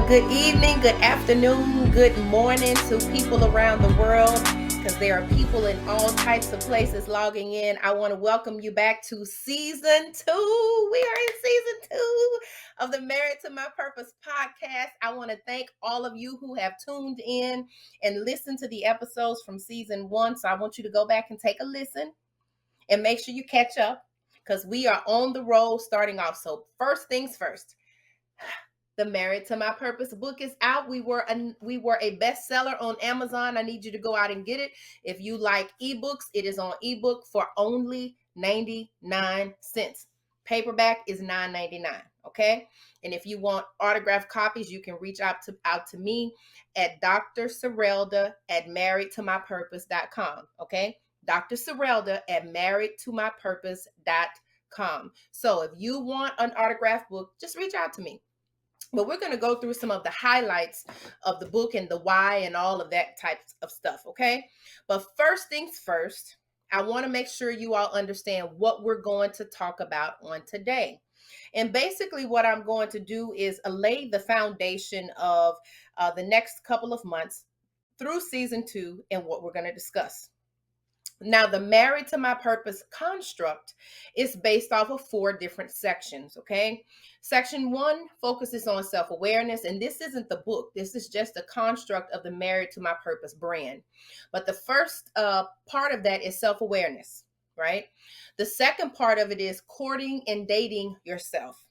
Good evening, good afternoon, good morning to people around the world, because there are people in all types of places logging in. I want to welcome you back to season 2. We are in season 2 of the Married to My Purpose podcast. I want to thank all of you who have tuned in and listened to the episodes from season 1. So I want you to go back and take a listen and make sure you catch up, because we are on the road starting off. So first things first. The Married to My Purpose book is out. We were a bestseller on Amazon. I need you to go out and get it. If you like ebooks, it is on ebook for only 99 cents. Paperback is $9.99. Okay. And if you want autographed copies, you can reach out to me at Dr. Serelda at marriedtomypurpose.com. Okay. Dr. Serelda at marriedtomypurpose.com. So if you want an autographed book, just reach out to me. But we're going to go through some of the highlights of the book and the why and all of that types of stuff, okay? But first things first, I want to make sure you all understand what we're going to talk about on today. And basically what I'm going to do is lay the foundation of the next couple of months through season 2 and what we're going to discuss. Now, the Married to My Purpose construct is based off of 4 different sections, okay? Section 1 focuses on self-awareness, and this isn't the book. This is just a construct of the Married to My Purpose brand. But the first part of that is self-awareness, right? The second part of it is courting and dating yourself.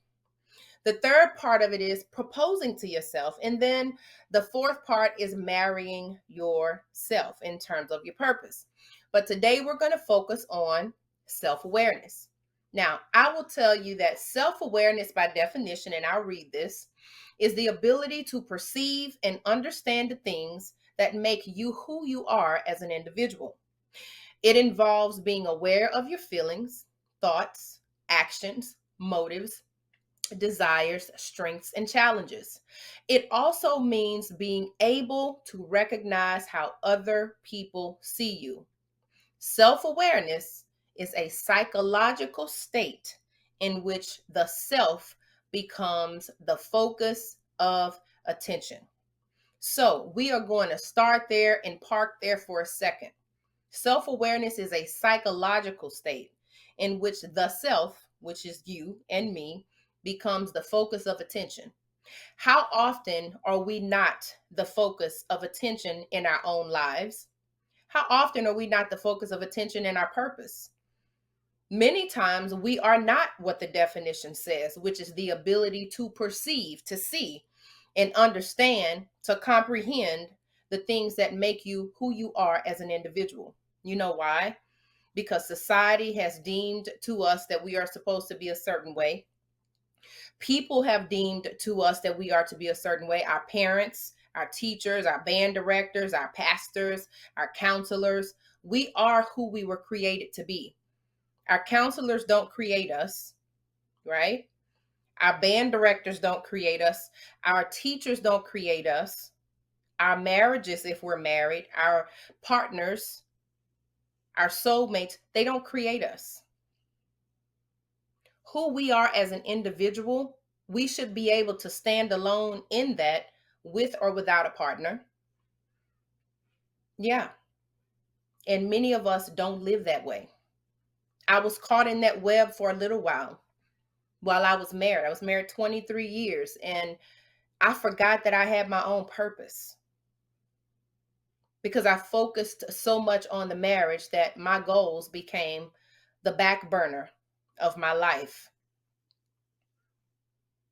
The third part of it is proposing to yourself. And then the fourth part is marrying yourself in terms of your purpose. But today we're going to focus on self-awareness. Now, I will tell you that self-awareness by definition, and I'll read this, is the ability to perceive and understand the things that make you who you are as an individual. It involves being aware of your feelings, thoughts, actions, motives, desires, strengths, and challenges. It also means being able to recognize how other people see you. Self-awareness is a psychological state in which the self becomes the focus of attention. So we are going to start there and park there for a second. Self-awareness is a psychological state in which the self, which is you and me, becomes the focus of attention. How often are we not the focus of attention in our own lives? How often are we not the focus of attention in our purpose? Many times we are not what the definition says, which is the ability to perceive, to see, and understand, to comprehend the things that make you who you are as an individual. You know why? Because society has deemed to us that we are supposed to be a certain way. People have deemed to us that we are to be a certain way. Our parents, our teachers, our band directors, our pastors, our counselors. We are who we were created to be. Our counselors don't create us, right? Our band directors don't create us. Our teachers don't create us. Our marriages, if we're married, our partners, our soulmates, they don't create us. Who we are as an individual, we should be able to stand alone in that, with or without a partner. Yeah. And many of us don't live that way. I was caught in that web for a little while I was married. I was married 23 years, and I forgot that I had my own purpose because I focused so much on the marriage that my goals became the back burner of my life,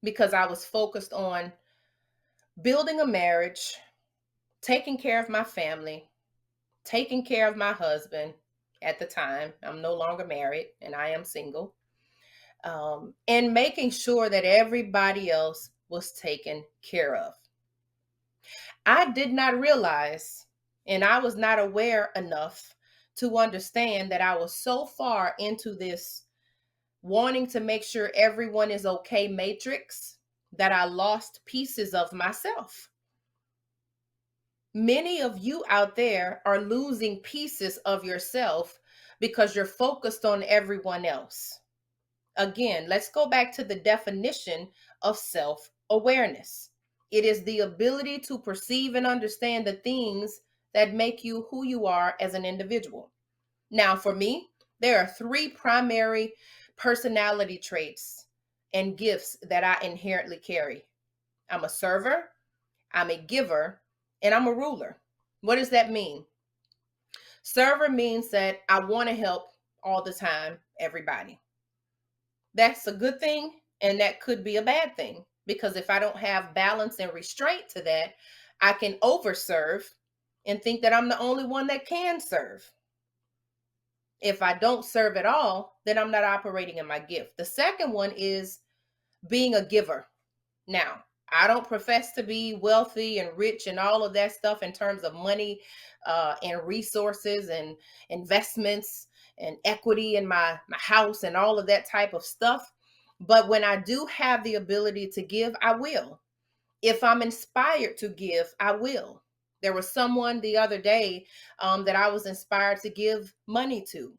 because I was focused on building a marriage, taking care of my family, taking care of my husband at the time. I'm no longer married and I am single. And making sure that everybody else was taken care of. I did not realize, and I was not aware enough to understand that I was so far into this wanting to make sure everyone is okay matrix that I lost pieces of myself. Many of you out there are losing pieces of yourself because you're focused on everyone else. Again, let's go back to the definition of self-awareness. It is the ability to perceive and understand the things that make you who you are as an individual. Now, for me, there are three primary personality traits and gifts that I inherently carry. I'm a server, I'm a giver, and I'm a ruler. What does that mean? Server means that I want to help all the time, everybody. That's a good thing, and that could be a bad thing, because if I don't have balance and restraint to that, I can overserve and think that I'm the only one that can serve. If I don't serve at all, then I'm not operating in my gift. The second one is being a giver. Now, I don't profess to be wealthy and rich and all of that stuff in terms of money and resources and investments and equity in my house and all of that type of stuff. But when I do have the ability to give, I will. If I'm inspired to give, I will. There was someone the other day that I was inspired to give money to.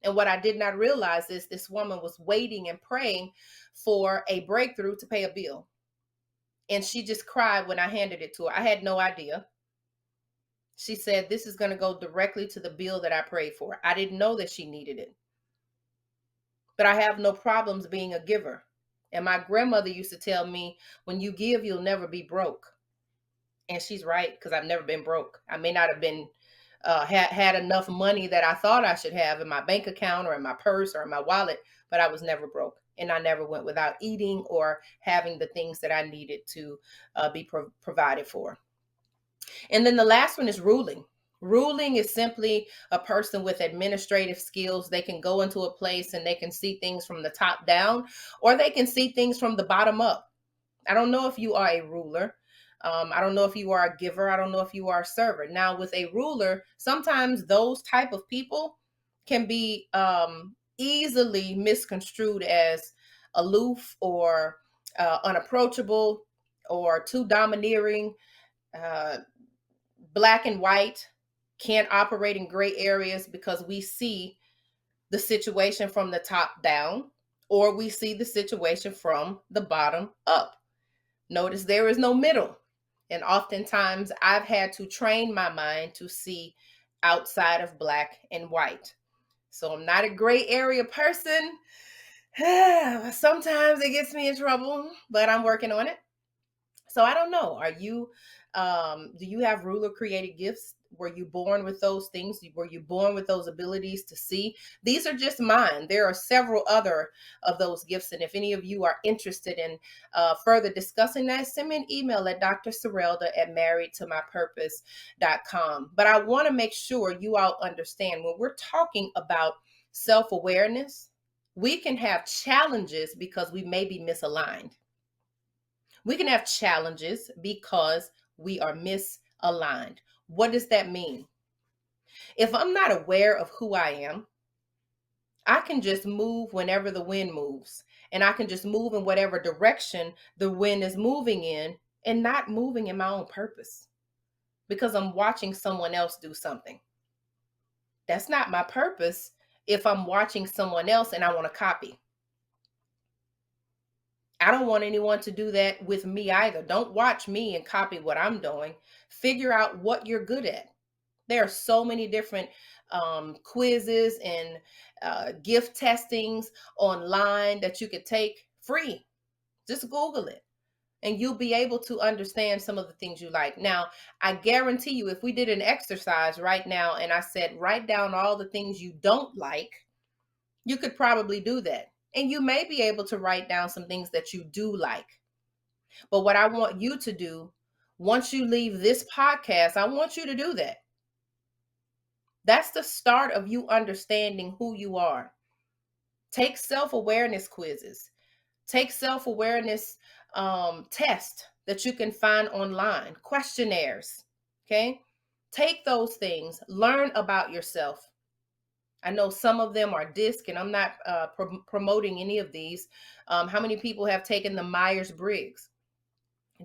And what I did not realize is this woman was waiting and praying for a breakthrough to pay a bill. And she just cried when I handed it to her. I had no idea. She said, "This is going to go directly to the bill that I prayed for." I didn't know that she needed it. But I have no problems being a giver. And my grandmother used to tell me, when you give, you'll never be broke. And she's right, because I've never been broke. I may not have been had enough money that I thought I should have in my bank account or in my purse or in my wallet, but I was never broke. And I never went without eating or having the things that I needed to be provided for. And then the last one is ruling. Ruling is simply a person with administrative skills. They can go into a place and they can see things from the top down, or they can see things from the bottom up. I don't know if you are a ruler. I don't know if you are a giver. I don't know if you are a server. Now, with a ruler, sometimes those type of people can be easily misconstrued as aloof or unapproachable or too domineering, uh, black and white, can't operate in gray areas, because we see the situation from the top down, or we see the situation from the bottom up. Notice there is no middle. And oftentimes I've had to train my mind to see outside of black and white. So I'm not a gray area person. Sometimes it gets me in trouble, but I'm working on it. So I don't know. Do you have ruler created gifts? Were you born with those things? Were you born with those abilities to see? These are just mine. There are several other of those gifts. And if any of you are interested in further discussing that, send me an email at drserelda@marriedtomypurpose.com. But I want to make sure you all understand, when we're talking about self-awareness, we can have challenges because we may be misaligned. We can have challenges because we are misaligned. What does that mean? If I'm not aware of who I am, I can just move whenever the wind moves, and I can just move in whatever direction the wind is moving in, and not moving in my own purpose because I'm watching someone else do something. That's not my purpose if I'm watching someone else and I want to copy. I don't want anyone to do that with me either. Don't watch me and copy what I'm doing. Figure out what you're good at. There are so many different quizzes and gift testings online that you could take free. Just Google it and you'll be able to understand some of the things you like. Now, I guarantee you, if we did an exercise right now and I said, write down all the things you don't like, you could probably do that. And you may be able to write down some things that you do like. But what I want you to do, once you leave this podcast, I want you to do that. That's the start of you understanding who you are. Take self-awareness quizzes. Take self-awareness tests that you can find online, questionnaires. Okay? Take those things. Learn about yourself. I know some of them are DISC, and I'm not promoting any of these. How many people have taken the Myers-Briggs?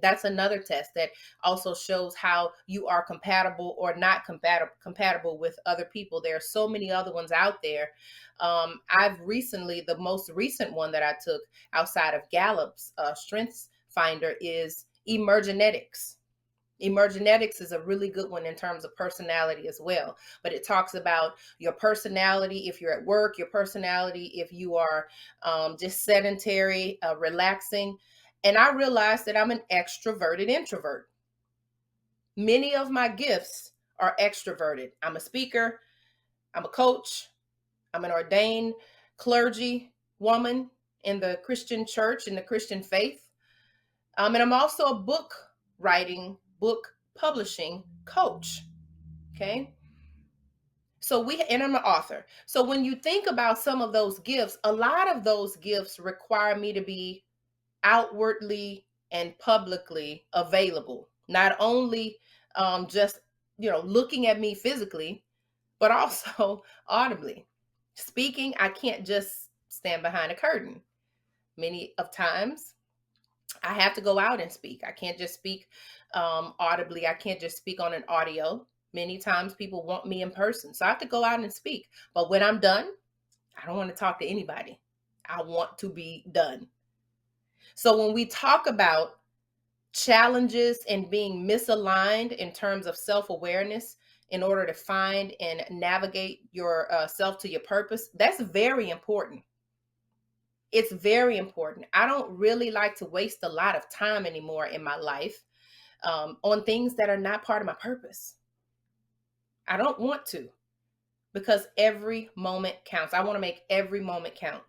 That's another test that also shows how you are compatible or not compatible with other people. There are so many other ones out there. The most recent one that I took outside of Gallup's Strengths Finder is Emergenetics. Emergenetics is a really good one in terms of personality as well. But it talks about your personality if you're at work, your personality if you are just sedentary, relaxing. And I realized that I'm an extroverted introvert. Many of my gifts are extroverted. I'm a speaker, I'm a coach, I'm an ordained clergy woman in the Christian church, in the Christian faith. And I'm also a book publishing coach. Okay. And I'm an author. So when you think about some of those gifts, a lot of those gifts require me to be outwardly and publicly available, not only just, looking at me physically, but also audibly. Speaking, I can't just stand behind a curtain. Many of times I have to go out and speak. I can't just speak audibly. I can't just speak on an audio. Many times people want me in person. So I have to go out and speak. But when I'm done, I don't want to talk to anybody. I want to be done. So when we talk about challenges and being misaligned in terms of self-awareness in order to find and navigate your self to your purpose, that's very important. It's very important. I don't really like to waste a lot of time anymore in my life on things that are not part of my purpose. I don't want to, because every moment counts. I want to make every moment count.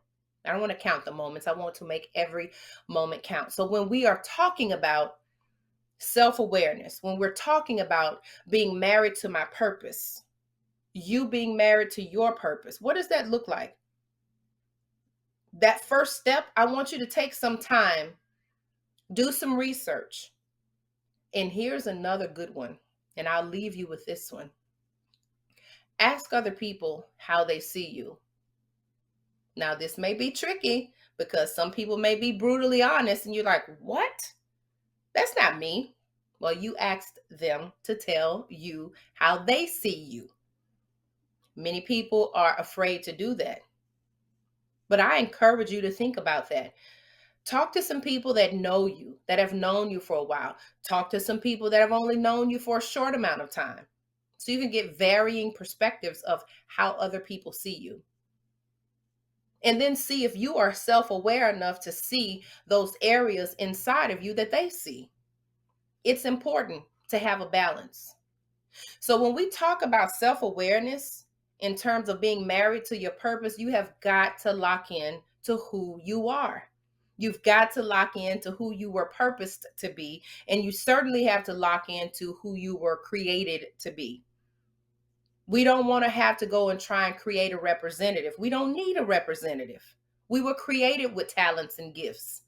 I don't want to count the moments. I want to make every moment count. So when we are talking about self-awareness, when we're talking about being married to my purpose, you being married to your purpose, what does that look like? That first step, I want you to take some time, do some research. And here's another good one, and I'll leave you with this one. Ask other people how they see you. Now, this may be tricky because some people may be brutally honest and you're like, what? That's not me. Well, you asked them to tell you how they see you. Many people are afraid to do that. But I encourage you to think about that. Talk to some people that know you, that have known you for a while. Talk to some people that have only known you for a short amount of time. So you can get varying perspectives of how other people see you. And then see if you are self-aware enough to see those areas inside of you that they see. It's important to have a balance. So when we talk about self-awareness in terms of being married to your purpose, you have got to lock in to who you are. You've got to lock in to who you were purposed to be. And you certainly have to lock into who you were created to be. We don't want to have to go and try and create a representative. We don't need a representative. We were created with talents and gifts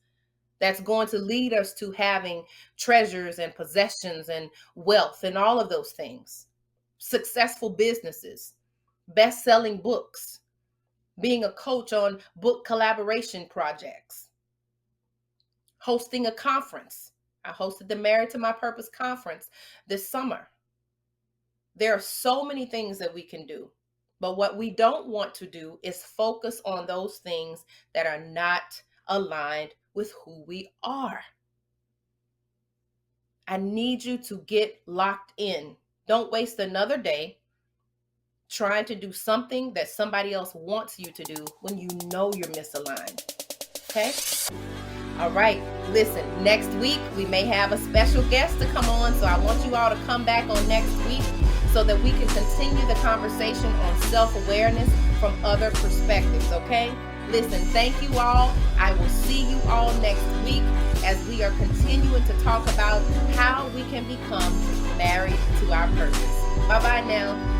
that's going to lead us to having treasures and possessions and wealth and all of those things. Successful businesses, best-selling books, being a coach on book collaboration projects, hosting a conference. I hosted the Married to My Purpose conference this summer. There are so many things that we can do, but what we don't want to do is focus on those things that are not aligned with who we are. I need you to get locked in. Don't waste another day trying to do something that somebody else wants you to do when you know you're misaligned. Okay? All right. Listen, next week we may have a special guest to come on, so I want you all to come back on next week so that we can continue the conversation on self-awareness from other perspectives, okay? Listen, thank you all. I will see you all next week as we are continuing to talk about how we can become married to our purpose. Bye-bye now.